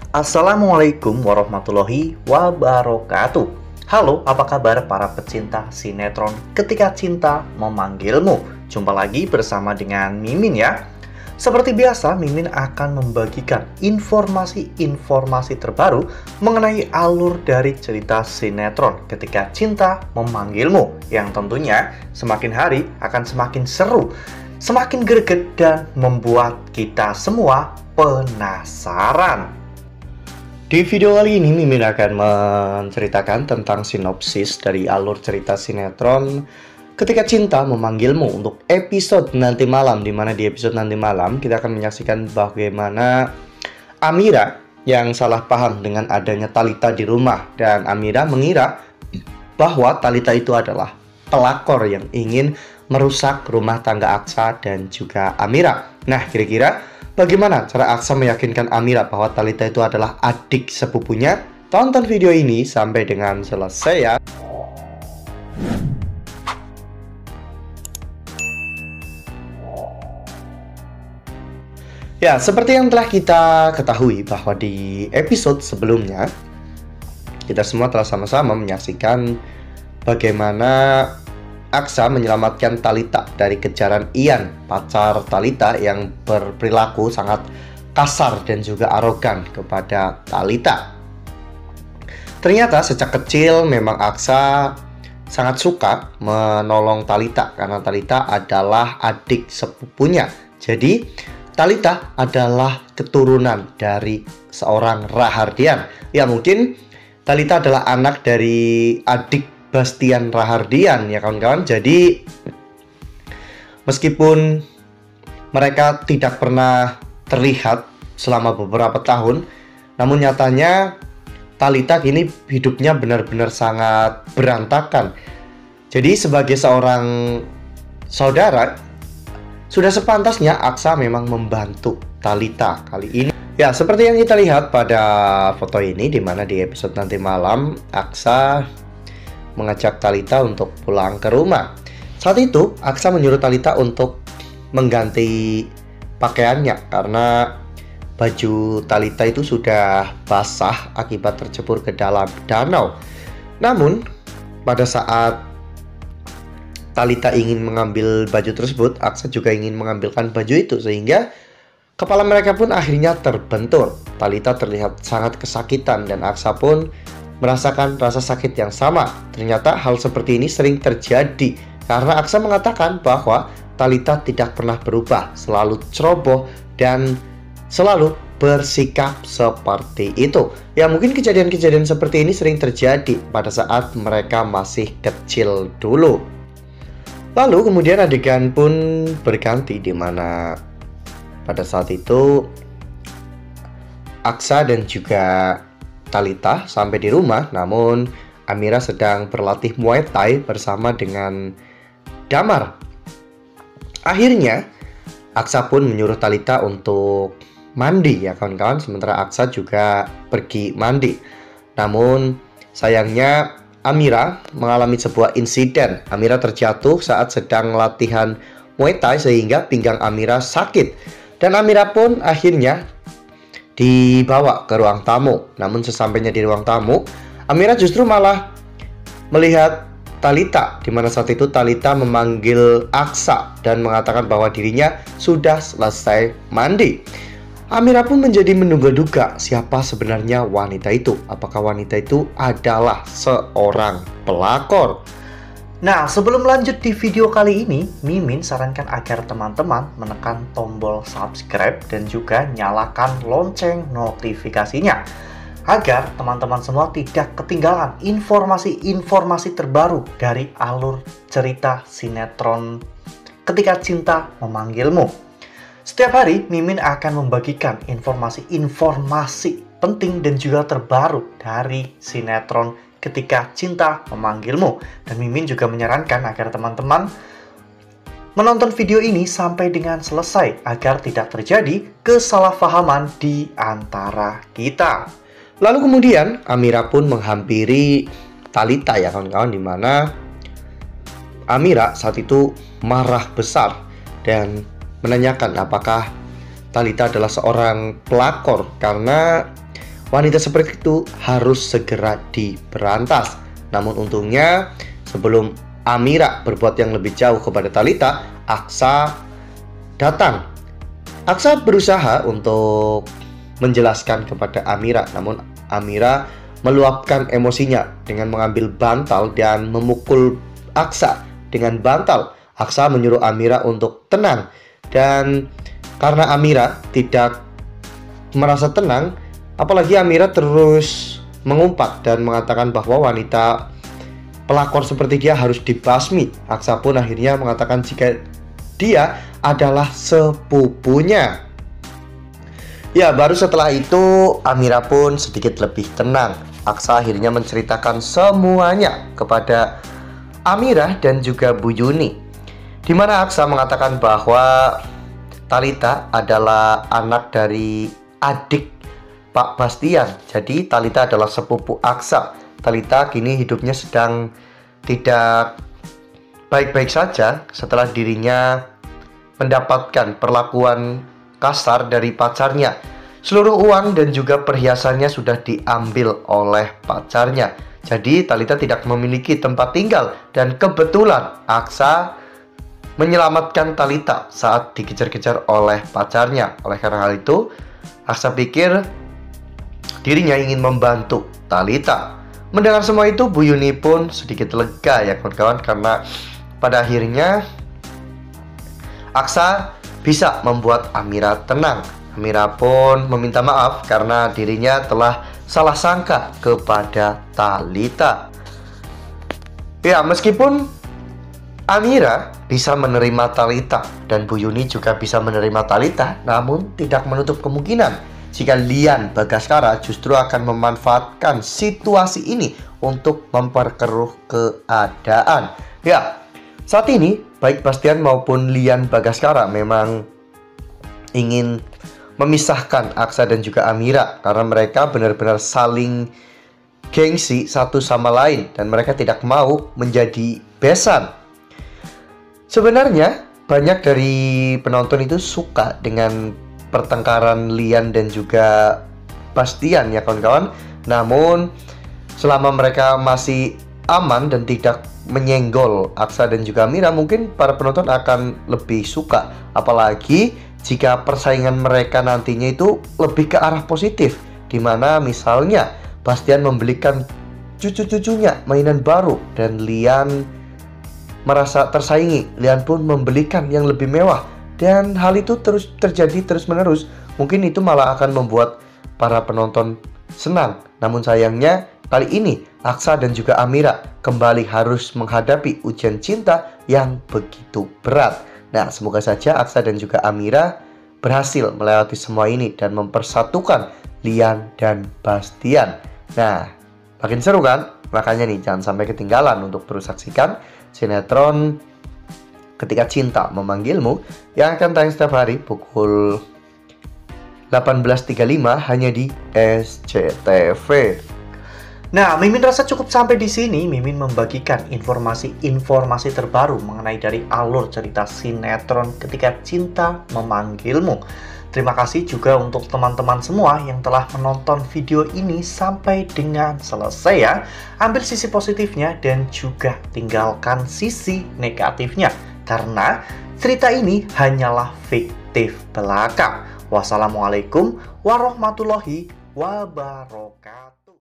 Assalamualaikum warahmatullahi wabarakatuh. Halo, apa kabar para pecinta sinetron Ketika Cinta Memanggilmu? Jumpa lagi bersama dengan Mimin ya. Seperti biasa, Mimin akan membagikan informasi-informasi terbaru mengenai alur dari cerita sinetron Ketika Cinta Memanggilmu, yang tentunya semakin hari akan semakin seru, semakin greget, dan membuat kita semua penasaran. Di video kali ini, Mimin akan menceritakan tentang sinopsis dari alur cerita sinetron Ketika Cinta Memanggilmu untuk episode nanti malam, di mana di episode nanti malam kita akan menyaksikan bagaimana Amira yang salah paham dengan adanya Thalita di rumah, dan Amira mengira bahwa Thalita itu adalah pelakor yang ingin merusak rumah tangga Aksa dan juga Amira. Nah, kira-kira bagaimana cara Aksa meyakinkan Amira bahwa Thalita itu adalah adik sepupunya? Tonton video ini sampai dengan selesai ya. Ya, seperti yang telah kita ketahui bahwa di episode sebelumnya kita semua telah sama-sama menyaksikan bagaimana Aksa menyelamatkan Thalita dari kejaran Ian, pacar Thalita yang berperilaku sangat kasar dan juga arogan kepada Thalita. Ternyata sejak kecil memang Aksa sangat suka menolong Thalita karena Thalita adalah adik sepupunya. Jadi Thalita adalah keturunan dari seorang Rahardian. Ya, mungkin Thalita adalah anak dari adik Bastian Rahardian ya kawan-kawan. Jadi meskipun mereka tidak pernah terlihat selama beberapa tahun, namun nyatanya Thalita kini hidupnya benar-benar sangat berantakan. Jadi sebagai seorang saudara, sudah sepantasnya Aksa memang membantu Thalita kali ini. Ya, seperti yang kita lihat pada foto ini, di mana di episode nanti malam Aksa mengajak Thalita untuk pulang ke rumah. Saat itu Aksa menyuruh Thalita untuk mengganti pakaiannya karena baju Thalita itu sudah basah akibat tercebur ke dalam danau. Namun pada saat Thalita ingin mengambil baju tersebut, Aksa juga ingin mengambilkan baju itu, sehingga kepala mereka pun akhirnya terbentur. Thalita terlihat sangat kesakitan dan Aksa pun merasakan rasa sakit yang sama. Ternyata hal seperti ini sering terjadi karena Aksa mengatakan bahwa Thalita tidak pernah berubah, selalu ceroboh dan selalu bersikap seperti itu. Ya, mungkin kejadian-kejadian seperti ini sering terjadi pada saat mereka masih kecil dulu. Lalu kemudian adegan pun berganti, di mana pada saat itu Aksa dan juga Thalita sampai di rumah, namun Amira sedang berlatih Muay Thai bersama dengan Damar. Akhirnya Aksa pun menyuruh Thalita untuk mandi ya kawan-kawan, sementara Aksa juga pergi mandi. Namun sayangnya Amira mengalami sebuah insiden. Amira terjatuh saat sedang latihan Muay Thai sehingga pinggang Amira sakit. Dan Amira pun akhirnya dibawa ke ruang tamu. Namun sesampainya di ruang tamu, Amira justru malah melihat Thalita, di mana saat itu Thalita memanggil Aksa dan mengatakan bahwa dirinya sudah selesai mandi. Amira pun menjadi menduga-duga siapa sebenarnya wanita itu. Apakah wanita itu adalah seorang pelakor? Nah, sebelum lanjut di video kali ini, Mimin sarankan agar teman-teman menekan tombol subscribe dan juga nyalakan lonceng notifikasinya, agar teman-teman semua tidak ketinggalan informasi-informasi terbaru dari alur cerita sinetron Ketika Cinta Memanggilmu. Setiap hari, Mimin akan membagikan informasi-informasi penting dan juga terbaru dari sinetron Ketika Cinta Memanggilmu. Dan Mimin juga menyarankan agar teman-teman menonton video ini sampai dengan selesai, agar tidak terjadi kesalahpahaman di antara kita. Lalu kemudian, Amira pun menghampiri Thalita ya kawan-kawan, di mana Amira saat itu marah besar dan menanyakan apakah Thalita adalah seorang pelakor, karena wanita seperti itu harus segera diberantas. Namun untungnya sebelum Amira berbuat yang lebih jauh kepada Talitha, Aksa datang. Aksa berusaha untuk menjelaskan kepada Amira, namun Amira meluapkan emosinya dengan mengambil bantal dan memukul Aksa dengan bantal. Aksa menyuruh Amira untuk tenang, dan karena Amira tidak merasa tenang, apalagi Amira terus mengumpat dan mengatakan bahwa wanita pelakor seperti dia harus dibasmi. Aksa pun akhirnya mengatakan jika dia adalah sepupunya. Ya, baru setelah itu Amira pun sedikit lebih tenang. Aksa akhirnya menceritakan semuanya kepada Amira dan juga Bu Yuni, di mana Aksa mengatakan bahwa Talitha adalah anak dari adik Pak Bastian. Jadi Talitha adalah sepupu Aksa. Talitha kini hidupnya sedang tidak baik-baik saja setelah dirinya mendapatkan perlakuan kasar dari pacarnya. Seluruh uang dan juga perhiasannya sudah diambil oleh pacarnya. Jadi Talitha tidak memiliki tempat tinggal, dan kebetulan Aksa menyelamatkan Talitha saat dikejar-kejar oleh pacarnya. Oleh karena hal itu, Aksa pikir dirinya ingin membantu Talitha. Mendengar semua itu, Bu Yuni pun sedikit lega ya kawan-kawan, karena pada akhirnya Aksa bisa membuat Amira tenang. Amira pun meminta maaf karena dirinya telah salah sangka kepada Talitha. Ya, meskipun Amira bisa menerima Talitha dan Bu Yuni juga bisa menerima Talitha, namun tidak menutup kemungkinan jika Lian Bagaskara justru akan memanfaatkan situasi ini untuk memperkeruh keadaan. Ya, saat ini baik Bastian maupun Lian Bagaskara memang ingin memisahkan Aksa dan juga Amira karena mereka benar-benar saling gengsi satu sama lain dan mereka tidak mau menjadi besan. Sebenarnya banyak dari penonton itu suka dengan pertengkaran Lian dan juga Bastian ya kawan-kawan. Namun selama mereka masih aman dan tidak menyenggol Aksa dan juga Amira, mungkin para penonton akan lebih suka. Apalagi jika persaingan mereka nantinya itu lebih ke arah positif, dimana misalnya Bastian membelikan cucu-cucunya mainan baru dan Lian merasa tersaingi. Lian pun membelikan yang lebih mewah, dan hal itu terus terjadi terus-menerus. Mungkin itu malah akan membuat para penonton senang. Namun sayangnya kali ini Aksa dan juga Amira kembali harus menghadapi ujian cinta yang begitu berat. Nah, semoga saja Aksa dan juga Amira berhasil melewati semua ini dan mempersatukan Lian dan Bastian. Nah, makin seru kan? Makanya nih, jangan sampai ketinggalan untuk terus saksikan sinetron Ketika Cinta Memanggilmu yang akan tayang setiap hari pukul 18.35 hanya di SCTV. Nah, Mimin rasa cukup sampai di sini. Mimin membagikan informasi-informasi terbaru mengenai dari alur cerita sinetron Ketika Cinta Memanggilmu. Terima kasih juga untuk teman-teman semua yang telah menonton video ini sampai dengan selesai ya. Ambil sisi positifnya dan juga tinggalkan sisi negatifnya, karena cerita ini hanyalah fiktif belaka. Wassalamualaikum warahmatullahi wabarakatuh.